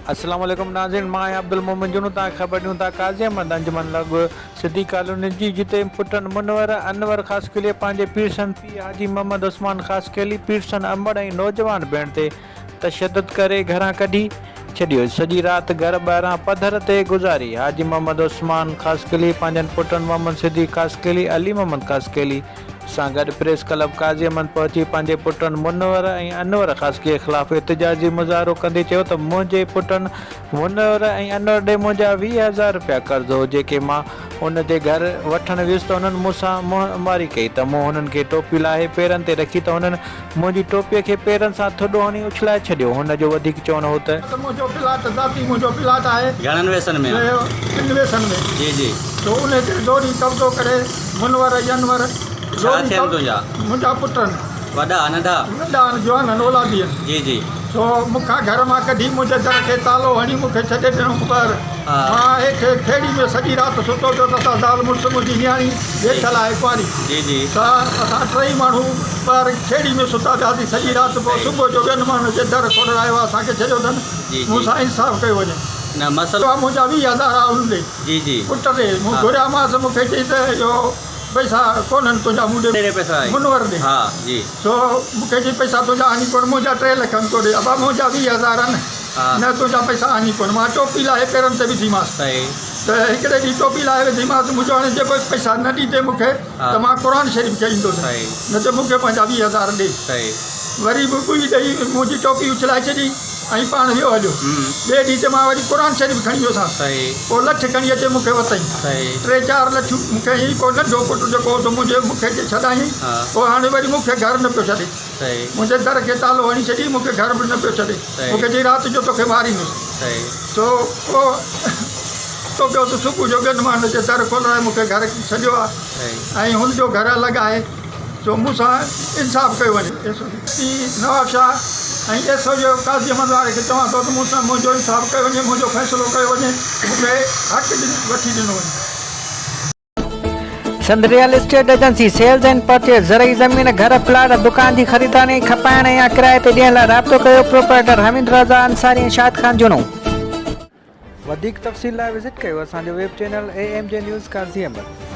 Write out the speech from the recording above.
अस्सलाम वालेकुम नाज़रीन, मां अब्दुल मोमिन जुनू तव्हां ख़बर ॾियूं था काज़ी अहमद अंजुमन लॻ सिद्दी कॉलोनी जी, जिते पुटन मुनवर अनवर ख़ासि केली पंहिंजे पीरसन पीउ हाजी मोहम्मद उस्मान ख़ासि केली पीरसन अंबड़ ऐं नौजवान भेण ते तशदुद करे घरां कढी छॾियो। सॼी राति घर ॿाहिरां पधर ते गुज़ारी। हाजी मोहम्मद उस्मान ख़ासि केली पंहिंजनि पुटनि मोहम्मद सिद्दीक़ ख़ासि केली अली मोहम्मद ख़ासि केली सां गॾु प्रेस क्लब काज़ी अहमद पहुची पंहिंजे पुटनि मुनवर ऐं अनवर ख़ासि के ख़िलाफ़ एतिजाजी मुज़ाहिरो कंदे चयो त मुंहिंजे पुटनि मुनवर ऐं अनवर ॾे मुंहिंजा 20,000 रुपया कर्ज़ हो, जेके मां उन जे घर वठणु वियुसि त उन्हनि मूंसां मुंहमारी कई त मूं हुननि खे टोपी लाहे पेरनि ते रखी त हुननि मुंहिंजी टोपीअ खे पेरनि सां थुॾो हणी उछलाए छॾियो। हुन जो वधीक चवणु हो त मुंहिंजो प्लाट आहे घणनि वेसन में? टिनि वेसन में। जी जी। तो उन ते डोरी कब्ज़ो करे मुनवर ऐं अनवर छा थियनि तुंहिंजा? मुंहिंजा पुटनि वॾा नंढा? नंढा जवान औलादी आहिनि। जी जी। तो मूंखां घर मां कढी मुंहिंजे दर खे तालो हणी मूंखे छॾे ॾिनो पर मां हेठि खेड़ी में सॼी राति सुतो पियो त असां ज़ाल मुड़ुसु मुंहिंजी नियाणी वेठल आहे कुंवारी। जी जी। त असां टई माण्हू ॿार खेड़ी में सुता पियासीं सॼी राति। पोइ सुबुह जो ॿियनि माण्हुनि जे दर खोलायो असांखे छॾियो अथनि, मूंसां इंसाफ़ कयो वञे। न मसइलो मुंहिंजा 20,000 उन जी जी पुट ते मूं घुरियामांसि, मूंखे चई त इहो पैसा कोन्हनि तुंहिंजा मुंडे पैसा मुनवर ॾे। हा जी। तो मूंखे चई पैसा तुंहिंजा आनी कोन, मुंहिंजा 3 लख को ॾे। अबा मुंहिंजा 20,000 आहिनि, न तुंहिंजा पैसा आनी कोन। मां टोपी लाहे पेरनि ते विधीमांसि त हिकिड़े ॾींहुं टोपी लाहे विधीमांसि। मुंहिंजो हाणे जेको पैसा न ॾींदे मूंखे त मां क़ुर शरीफ़ खे ईंदुसि, न त मूंखे पंहिंजा 20,000 ॾे। वरी बि ॿुड़ी ॾेई मुंहिंजी टोपी उछलाए छॾी ऐं पाण वियो हलियो। ॿिए ॾींहं ते मां वरी क़ुर शरीफ़ खणी वियोसि, पोइ लठ खणी अचे मूंखे वरितई 3-4 लख। मूंखे ई को नंढो पुटु जेको हो मूंखे छॾाई। पोइ हाणे वरी मूंखे घर न पियो छॾे, मुंहिंजे दर खे तालो हणी छॾी, मूंखे घर बि न पियो छॾे। मूंखे चई राति जो तोखे मारींदुसि। तो पोइ तो पियो त सुबुह जो ॿियनि माण्हुनि जे दर खोलाए मूंखे घर छॾियो आहे ऐं हुनजो घर अलॻि आहे। तो मूंसां इंसाफ़ कयो वञे। नवाब शाह ऐं एसो जो काज़ी अहमद वारे खे चवां थो त मूंसां मुंहिंजो इंसाफ़ कयो वञे, मुंहिंजो फ़ैसिलो कयो वञे, मूंखे हक़ वठी ॾिनो वञे। संद real estate agency sales and purchase ज़रई ज़मीन घर प्लाट दुकान की खरीदारी खपाइण या किराए ते ॾियण लाइ राब्तो कयो प्रोपराइटर हमीद रज़ा अंसारी ऐं शाद खान जुनू। वधीक तफ़सील लाइ विज़िट कयो असांजो वेब चैनल AMJ न्यूज़ काज़ी अहमद।